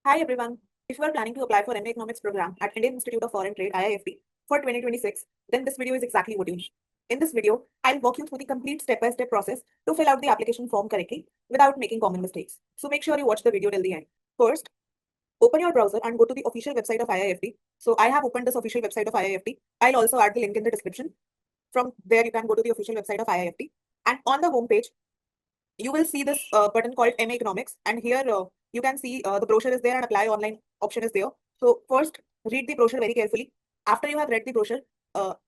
Hi everyone. If you are planning to apply for M.A. Economics program at Indian Institute of Foreign Trade IIFT for 2026, then this video is exactly what you need. In this video, I'll walk you through the complete step-by-step process to fill out the application form correctly without making common mistakes. So make sure you watch the video till the end. First, open your browser and go to the official website of IIFT. So I have opened this official website of IIFT. I'll also add the link in the description. From there, you can go to the official website of IIFT. And on the home page, you will see this button called M.A. Economics. And here you can see the brochure is there and apply online option is there. So first, read the brochure very carefully. After you have read the brochure,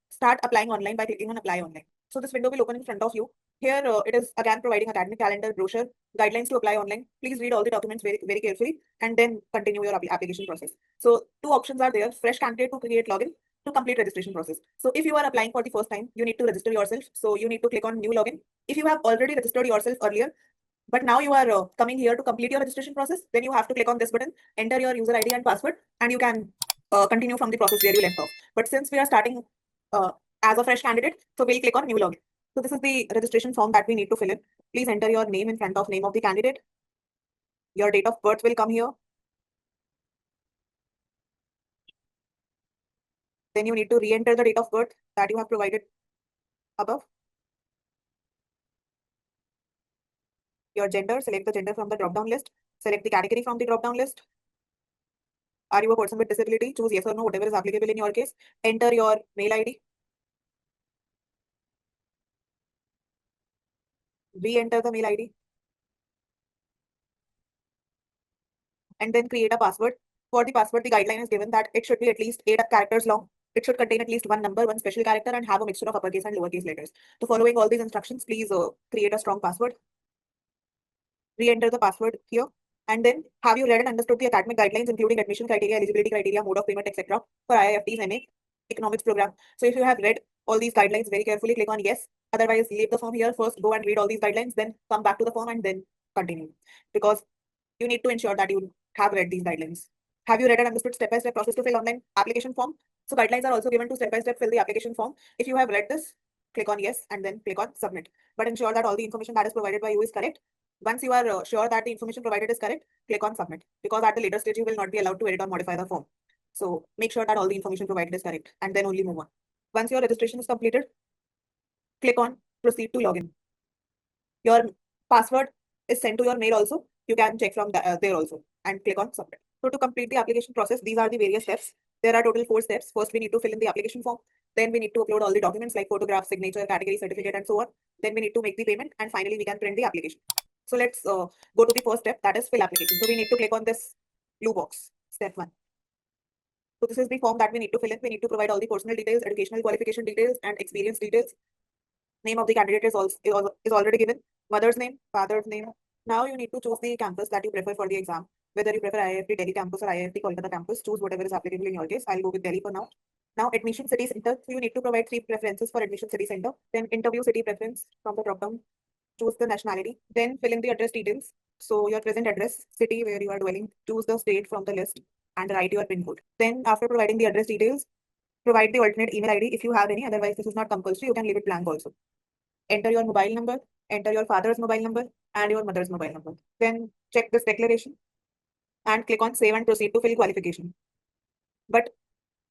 start applying online by clicking on apply online. So this window will open in front of you. Here it is again providing academic calendar, brochure, guidelines to apply online. Please read all the documents very carefully and then continue your application process. So two options are there: fresh candidate to create login, to complete registration process. So if you are applying for the first time, you need to register yourself. So you need to click on new login. If you have already registered yourself earlier, but now you are coming here to complete your registration process, then you have to click on this button, enter your user ID and password, and you can continue from the process where you left off. But since we are starting as a fresh candidate, so we'll click on new login. So this is the registration form that we need to fill in. Please enter your name in front of name of the candidate. Your date of birth will come here. Then you need to re-enter the date of birth that you have provided above. Your gender, select the gender from the drop-down list. Select the category from the drop-down list. Are you a person with disability? Choose yes or no, whatever is applicable in your case. Enter your mail ID. Re-enter the mail ID. And then create a password. For the password, the guideline is given that it should be at least 8 characters long. It should contain at least one number, one special character, and have a mixture of uppercase and lowercase letters. So following all these instructions, please create a strong password. Re-enter the password here. And then, have you read and understood the academic guidelines, including admission criteria, eligibility criteria, mode of payment, etc., for IIFT's M.A. Economics program? So if you have read all these guidelines very carefully, click on yes. Otherwise, leave the form here. First, go and read all these guidelines, then come back to the form and then continue. Because you need to ensure that you have read these guidelines. Have you read and understood step-by-step process to fill online application form? So guidelines are also given to step-by-step fill the application form. If you have read this, click on yes and then click on submit. But ensure that all the information that is provided by you is correct. Once you are sure that the information provided is correct, click on submit, because at the later stage, you will not be allowed to edit or modify the form. So make sure that all the information provided is correct and then only move on. Once your registration is completed, click on proceed to login. Your password is sent to your mail also. You can check from there also and click on submit. So to complete the application process, these are the various steps. There are total 4 steps. First, we need to fill in the application form. Then we need to upload all the documents like photograph, signature, category, certificate, and so on. Then we need to make the payment, and finally we can print the application. So let's go to the first step, that is fill application. So we need to click on this blue box, step 1. So this is the form that we need to fill in. We need to provide all the personal details, educational qualification details, and experience details. Name of the candidate is already given. Mother's name, father's name. Now you need to choose the campus that you prefer for the exam. Whether you prefer IIFT Delhi campus or IIFT Kolkata campus, choose whatever is applicable in your case. I'll go with Delhi for now. Now admission city center. So you need to provide 3 preferences for admission city center. Then interview city preference from the drop down. Choose the nationality. Then fill in the address details. So your present address, city where you are dwelling. Choose the state from the list and write your PIN code. Then after providing the address details, provide the alternate email ID if you have any. Otherwise, this is not compulsory. You can leave it blank also. Enter your mobile number, enter your father's mobile number and your mother's mobile number. Then check this declaration and click on save and proceed to fill qualification. But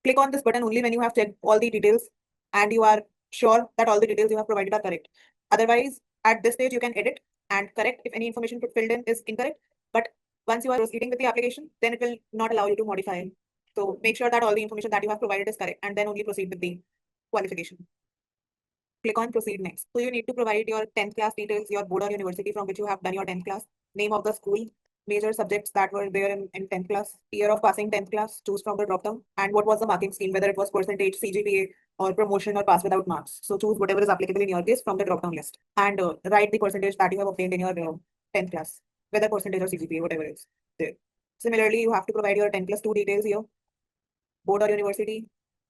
click on this button only when you have checked all the details and you are sure that all the details you have provided are correct. Otherwise, at this stage, you can edit and correct if any information filled in is incorrect. But once you are proceeding with the application, then it will not allow you to modify it. So make sure that all the information that you have provided is correct and then only proceed with the qualification. Click on proceed next. So you need to provide your 10th class details, your board or university from which you have done your 10th class, name of the school, major subjects that were there in 10th class, year of passing 10th class, choose from the drop-down, and what was the marking scheme, whether it was percentage, CGPA, or promotion or pass without marks. So choose whatever is applicable in your case from the drop-down list and write the percentage that you have obtained in your 10th class, whether percentage or CGPA, whatever is there. Similarly, you have to provide your 10+2 details here, board or university,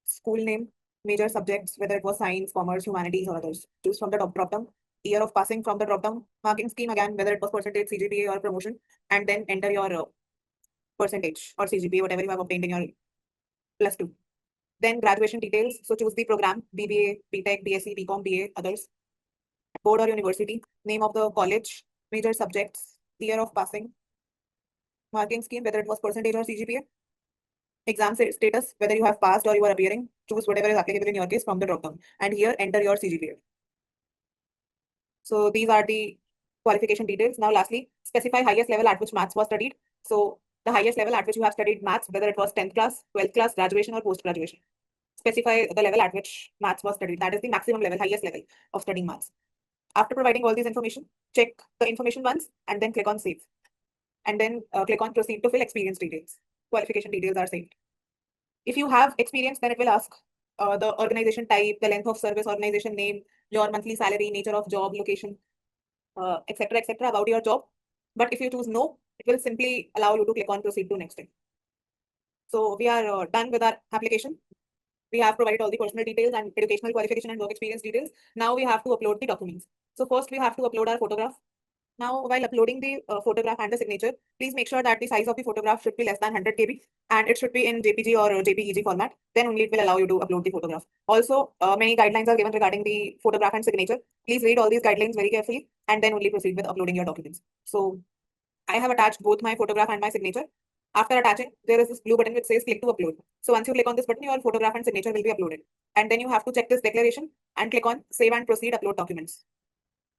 school name, major subjects, whether it was science, commerce, humanities, or others. Choose from the drop-down. Year of passing from the drop-down. Marking scheme again, whether it was percentage, CGPA, or promotion, and then enter your percentage or CGPA, whatever you have obtained in your +2. Then graduation details. So choose the program, BBA, BTech, BSc, BCom, BA, others. Board or university, name of the college, major subjects, year of passing, Marking scheme, whether it was percentage or CGPA. Exam status, whether you have passed or you are appearing. Choose whatever is applicable in your case from the drop-down. And here, enter your CGPA. So these are the qualification details. Now, lastly, specify highest level at which maths was studied. So the highest level at which you have studied maths, whether it was 10th class, 12th class, graduation, or post-graduation. Specify the level at which maths was studied. That is the maximum level, highest level of studying maths. After providing all this information, check the information once and then click on save. And then click on proceed to fill experience details. Qualification details are saved. If you have experience, then it will ask the organization type, the length of service, organization name, your monthly salary, nature of job, location, etc., about your job. But if you choose no, it will simply allow you to click on proceed to next step. So we are done with our application. We have provided all the personal details and educational qualification and work experience details. Now we have to upload the documents. So first we have to upload our photograph. Now, while uploading the photograph and the signature, please make sure that the size of the photograph should be less than 100 KB and it should be in JPG or JPEG format. Then only it will allow you to upload the photograph. Also, many guidelines are given regarding the photograph and signature. Please read all these guidelines very carefully and then only proceed with uploading your documents. So I have attached both my photograph and my signature. After attaching, there is this blue button which says click to upload. So once you click on this button, your photograph and signature will be uploaded. And then you have to check this declaration and click on save and proceed upload documents.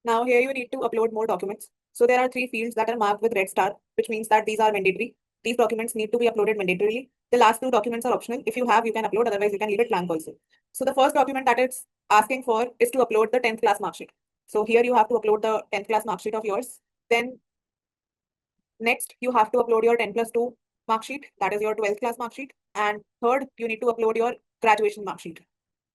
Now here you need to upload more documents. So there are 3 fields that are marked with red star, which means that these are mandatory. These documents need to be uploaded mandatorily. The last 2 documents are optional. If you have, you can upload, otherwise you can leave it blank also. So the first document that it's asking for is to upload the 10th class mark sheet. So here you have to upload the 10th class mark sheet of yours. Then next you have to upload your 10+2 mark sheet, that is your 12th class mark sheet. And third, you need to upload your graduation mark sheet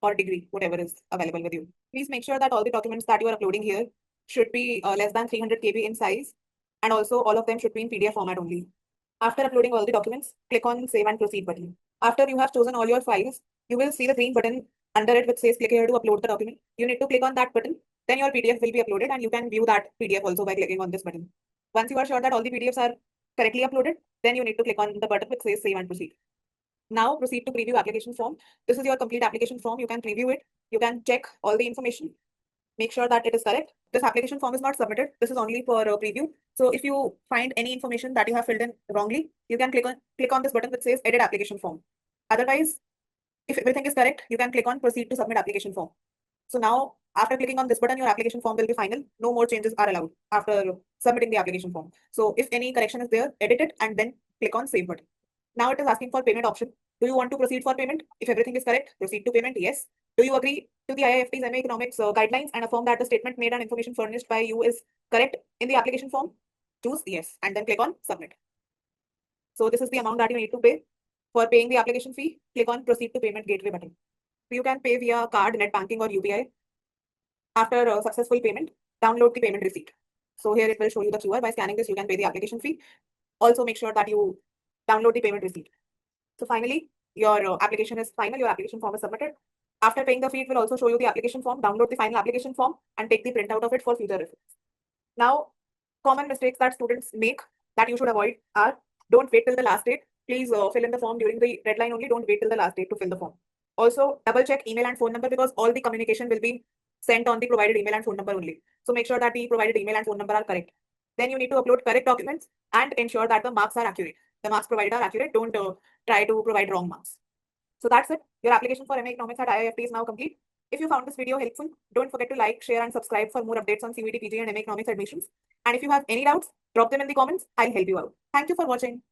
or degree, whatever is available with you. Please make sure that all the documents that you are uploading here should be less than 300 KB in size, and also all of them should be in PDF format only. After uploading all the documents, click on Save and Proceed button. After you have chosen all your files, you will see the green button under it which says click here to upload the document. You need to click on that button, then your PDF will be uploaded and you can view that PDF also by clicking on this button. Once you are sure that all the PDFs are correctly uploaded, then you need to click on the button which says Save and Proceed. Now proceed to preview application form. This is your complete application form. You can preview it. You can check all the information. Make sure that it is correct. This application form is not submitted. This is only for preview. So if you find any information that you have filled in wrongly, you can click on this button which says edit application form. Otherwise, if everything is correct, you can click on proceed to submit application form. So now after clicking on this button, your application form will be final. No more changes are allowed after submitting the application form. So if any correction is there, edit it and then click on save button. Now it is asking for payment option. Do you want to proceed for payment? If everything is correct, proceed to payment. Yes. Do you agree to the IIFT's M.A economics guidelines and affirm that the statement made and information furnished by you is correct in the application form? Choose yes and then click on submit. So this is the amount that you need to pay. For paying the application fee, click on proceed to payment gateway button. So you can pay via card, net banking or UPI. After successful payment, download the payment receipt. So here it will show you the QR. By scanning this, you can pay the application fee. Also make sure that you download the payment receipt. So finally, your application is final, your application form is submitted. After paying the fee, it will also show you the application form, download the final application form and take the printout of it for future reference. Now, common mistakes that students make that you should avoid are don't wait till the last date. Please fill in the form during the deadline only. Don't wait till the last date to fill the form. Also, double check email and phone number because all the communication will be sent on the provided email and phone number only. So make sure that the provided email and phone number are correct. Then you need to upload correct documents and ensure that the marks are accurate. The marks provided are accurate. Don't try to provide wrong marks. So that's it. Your application for M.A Economics at IIFT is now complete. If you found this video helpful, don't forget to like, share, and subscribe for more updates on CVT, PG, and M.A Economics admissions. And if you have any doubts, drop them in the comments. I'll help you out. Thank you for watching.